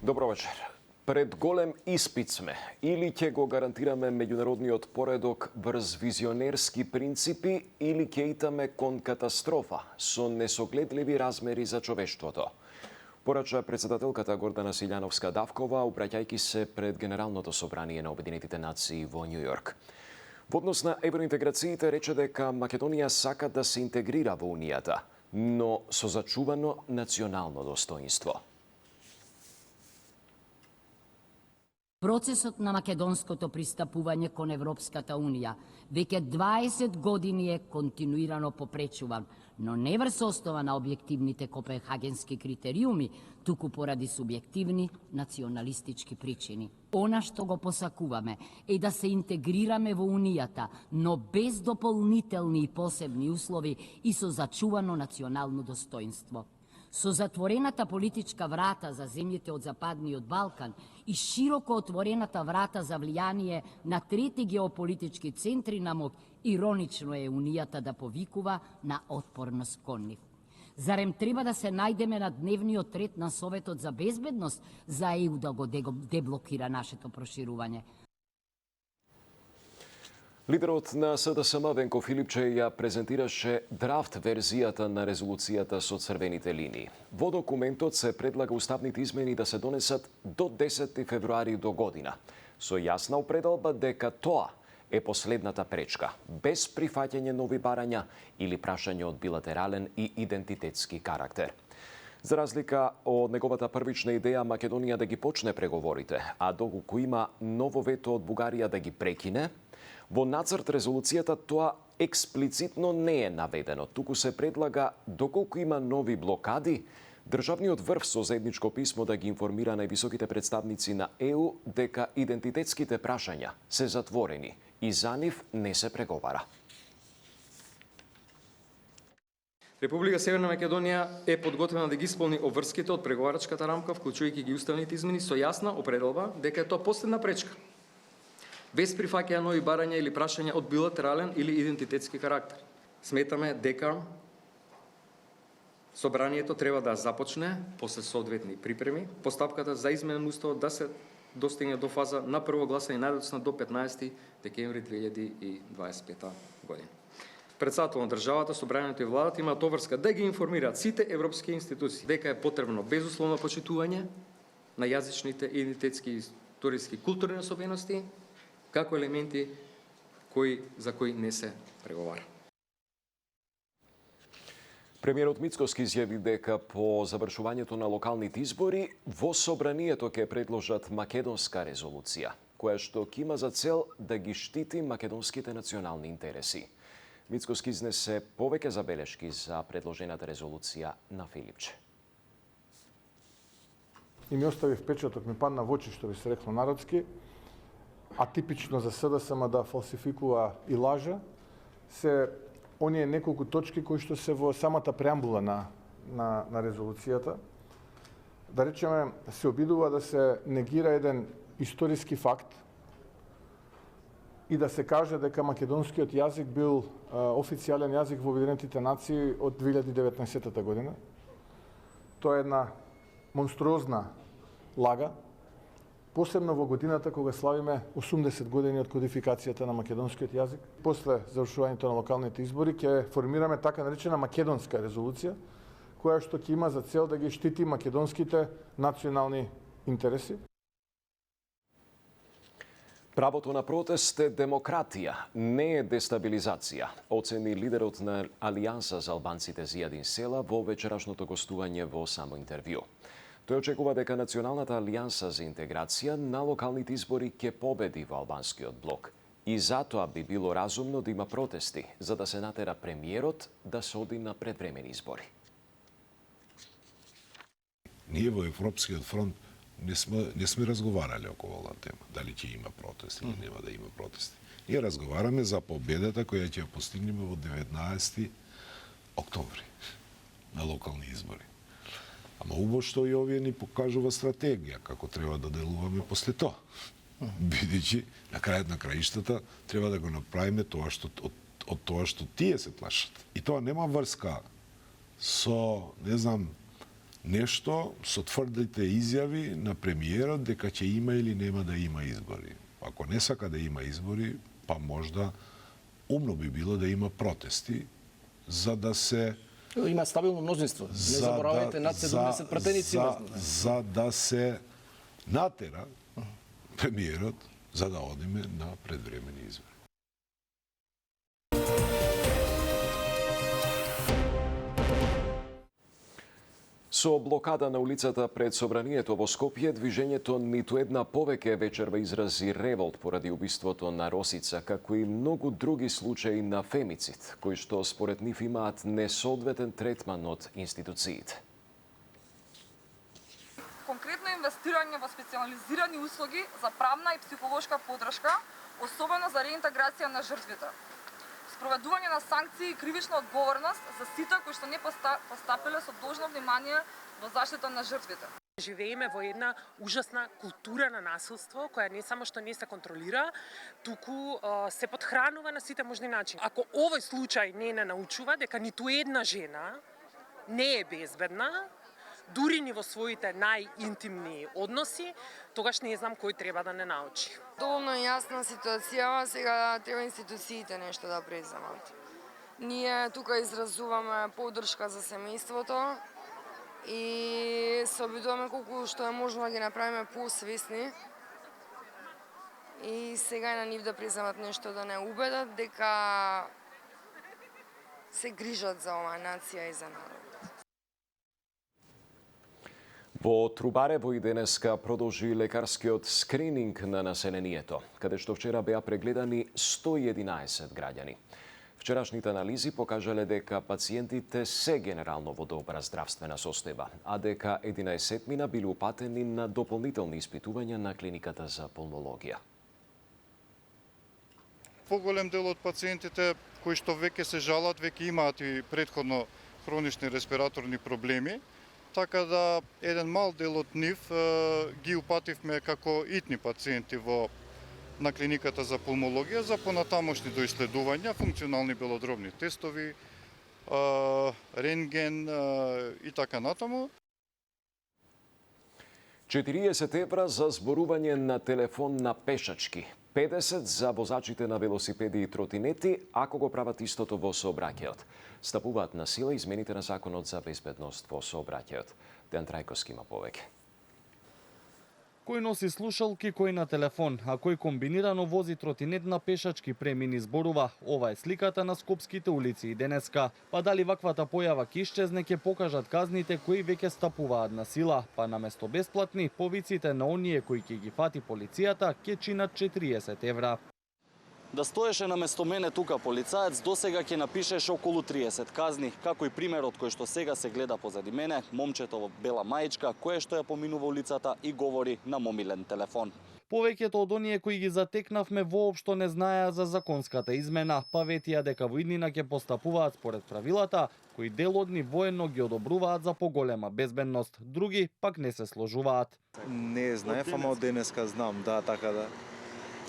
Добро вечер. Пред голем испит сме. Или ќе го гарантираме меѓународниот поредок врз визионерски принципи, или ќе итаме кон катастрофа со несогледливи размери за човештвото. Порача председателката Гордана Силјановска-Давкова, обраќајќи се пред Генералното собрание на Обединетите нации во Њу Јорк. Во однос на евроинтеграциите рече дека Македонија сака да се интегрира во Унијата, но со зачувано национално достоинство. Процесот на македонското пристапување кон Европската Унија веќе 20 години е континуирано попречуван, но не врз основа на објективните копенхагенски критериуми, туку поради субјективни националистички причини. Она што го посакуваме е да се интегрираме во Унијата, но без дополнителни и посебни услови и со зачувано национално достоинство. Со затворената политичка врата за земјите од Западниот Балкан и широко отворената врата за влијание на трети геополитички центри на моќ, иронично е Унијата да повикува на отпорност кон нив. Зарем треба да се најдеме на дневниот ред на Советот за безбедност за ЕУ да го деблокира нашето проширување? Лидерот на СДСМ Венко Филипче ја презентираше драфт верзијата на резолуцијата со црвените линии. Во документот се предлага уставните измени да се донесат до 10 февруари до година, со јасна определба дека тоа е последната пречка, без прифаќање нови барања или прашање од билатерален и идентитетски карактер. За разлика од неговата првична идеја Македонија да ги почне преговорите, а доколку има ново вето од Бугарија да ги прекине, во нацрт резолуцијата тоа експлицитно не е наведено, туку се предлага доколку има нови блокади, државниот врв со заедничко писмо да ги информира највисоките представници на ЕУ дека идентитетските прашања се затворени и за нив не се преговара. Република Северна Македонија е подготвена да ги исполни обврските од преговарачката рамка, вклучувајќи ги уставните измени, со јасна определба дека е тоа последна пречка, без прифаќање нови барања или прашања од билатерален или идентитетски карактер. Сметаме дека собранието треба да започне после соодветни припреми постапката за измена на уставот да се достигне до фаза на прво гласање најдоцна до 15 декември 2025 година. Председател на државата, собранието и владата имаат обврска да ги информираат сите европски институции дека е потребно безусловно почитување на јазичните, идентитетски, историски, културни особености, како елементи за кои не се преговара. Премиерот Мицкоски изјави дека по завршувањето на локалните избори во собранието ќе предложат македонска резолуција, која што ќе има за цел да ги штити македонските национални интереси. Мицкоски изнесе повеќе забелешки за предложената резолуција на Филипче. И ми остави впечаток, ми падна во очи, што би се рекло народски, атипично за СДСМ да фалсификува и лажа, се оние неколку точки кои што се во самата преамбула на резолуцијата. Да речеме, се обидува да се негира еден историски факт и да се каже дека македонскиот јазик бил официјален јазик во Обединетите нации од 2019 година. Тоа е една монструозна лага, посебно во годината кога славиме 80 години од кодификацијата на македонскиот јазик. После завршувањето на локалните избори ќе формираме така наречена македонска резолуција, која што ќе има за цел да ги штити македонските национални интереси. Правото на протест е демократија, не е дестабилизација, оцени лидерот на Алијанса за албанците Зијадин Села во вечерашното гостување во само интервју. Тој очекува дека Националната алијанса за интеграција на локалните избори ќе победи во албанскиот блок и затоа би било разумно да има протести за да се натера премиерот да се оди на предвремени избори. Ние во Европскиот фронт не сме разговарале околу оваа тема, дали ќе има протести или нема да има протести. Ние разговараме за победата која ќе ја постигнеме во 19 октомври на локални избори. Ама убаво што и овие ни покажува стратегија како треба да делуваме после тоа. Бидејќи на крајот на краиштата треба да го направиме тоа што од тоа што тие се плашат. И тоа нема врска со, не знам, нешто со тврдите изјави на премиерот дека ќе има или нема да има избори. Ако не сака да има избори, па можда умно би било да има протести, за да се Има стабилно мнозинство. Не заборавајте, над 70 пратеници има. За да се натера премиерот за да одиме на предвремени избори. Со блокада на улицата пред собранието во Скопје, движењето ниту една повеќе вечерва изрази револт поради убиството на Росица, како и многу други случаи на фемицид, кои што според нив имаат несоодветен третман од институциите. Конкретно инвестирање во специјализирани услуги за правна и психолошка поддршка, особено за реинтеграција на жртвите. Спроведување на санкции и кривична одговорност за сите кои што не постапиле со должно внимание во заштита на жртвите. Живееме во една ужасна култура на насилство, која не само што не се контролира, туку се подхранува на сите можни начини. Ако овој случај не научува дека ниту една жена не е безбедна, дури ни во своите најинтимни односи, тогаш не знам кој треба да не научи. Доволно јасна ситуација, сега треба институциите нешто да преземат. Ние тука изразуваме поддршка за семејството и се обидуваме колку што е можно да ги направиме посвесни. И сега е на нив да преземат нешто, да не убедат дека се грижат за оваа нација и за народ. Во Трубарево и денеска продолжи лекарскиот скрининг на населението, каде што вчера беа прегледани 111 граѓани. Вчерашните анализи покажале дека пациентите се генерално во добра здравствена состојба, а дека 11 били упатени на дополнителни испитувања на клиниката за пулмологија. Поголем дел од пациентите кои што веќе се жалат, веќе имаат и претходно хронични респираторни проблеми, така да еден мал дел од нив ги упативме како итни пациенти на клиниката за пулмологија за понатамошни доиследувања, функционални белодробни тестови, рентген и така натаму. 40 евра за зборување на телефон на пешачки, 50 за возачите на велосипеди и тротинети, ако го прават истото во сообраќајот. Стапуваат на сила измените на Законот за безбедност во сообраќајот. Дејан Трајковски има повеќе. Кој носи слушалки, кој на телефон, а кој комбинирано вози тротинет на пешачки премини зборува. Ова е сликата на скопските улици и денеска. Па дали ваквата појава ќе исчезне, ќе покажат казните кои веќе стапуваат на сила. Па наместо бесплатни, повиците на оние кои ќе ги фати полицијата ќе чинат 40 евра. Да стоеше наместо мене тука полицаец, досега ќе напишеше околу 30 казни, како и примерот кој што сега се гледа позади мене, момчето во бела маичка, кое што ја поминува улицата и говори на момилен телефон. Повеќето од оние кои ги затекнавме воопшто не знаеа за законската измена, па ветија дека во иднина ќе постапуваат според правилата, кои дел од нив воено ги одобруваат за поголема безбедност, други пак не се сложуваат. Не знаев, ама од денеска знам, да, така да.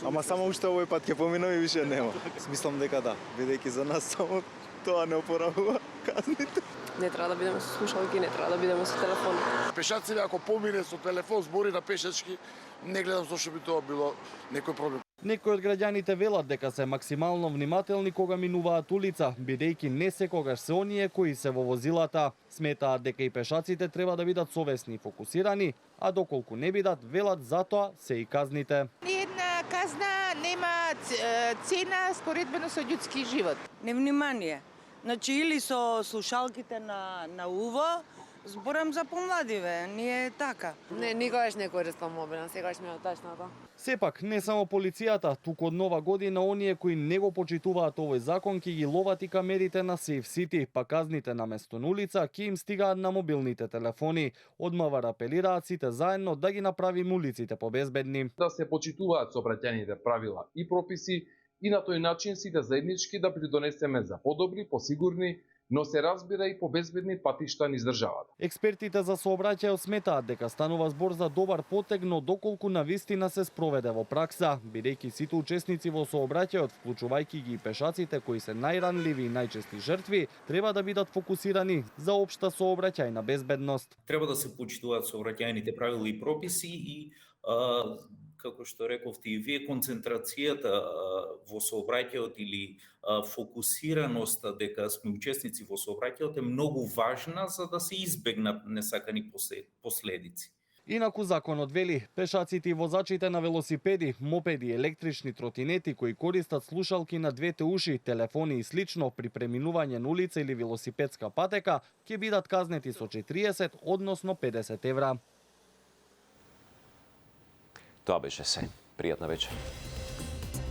Ама само уште овој пат ќе поминам и више нема. Смислам дека да, бидејќи за нас само тоа не опоравува казните. Не треба да бидеме со слушалки, не треба да бидеме со телефон. Пешаците ако помине со телефон, збори на пешачки, не гледам зошто би тоа било некој проблем. Некои од граѓаните велат дека се максимално внимателни кога минуваат улица, бидејќи не секогаш се оние кои се во возилата. Сметаат дека и пешаците треба да бидат совесни и фокусирани, а доколку не бидат, велат затоа се и казните. Една казна нема цена споредбено со људски живот. Невнимание. Значи или со слушалките на уво, зборам за помладиве, ние така. Не, никогаш не користам мобилен, секогаш ми е тачната. Сепак, не само полицијата, туку од нова година оние кои не го почитуваат овој закон ќе ги ловат и камерите на Safe City, па казните наместо на улица ќе им стигаат на мобилните телефони. Од МВР апелираат сите заедно да ги направиме улиците побезбедни. Да се почитуваат сообраќајните правила и прописи и на тој начин сите заеднички да придонесеме за подобри, посигурни но се разбира и по безбедни патишта низ државата. Експертите за сообраќај сметаат дека станува збор за добар потег, но доколку навистина се спроведе во пракса, бидејќи сите учесници во сообраќајот, вклучувајќи ги и пешаците кои се најранливи и најчести жртви, треба да бидат фокусирани за општа сообраќајна безбедност. Треба да се почитуваат сообраќајните правила и прописи и како што рековте и вие, концентрацијата во сообраќајот или фокусираноста дека сме учесници во сообраќајот е многу важна за да се избегнат несакани последици. Инаку законот вели, пешаците и возачите на велосипеди, мопеди, електрични тротинети кои користат слушалки на двете уши, телефони и слично при преминување на улица или велосипедска патека, ќе бидат казнети со 40, односно 50 евра. Тоа беше се. Пријатна вечер.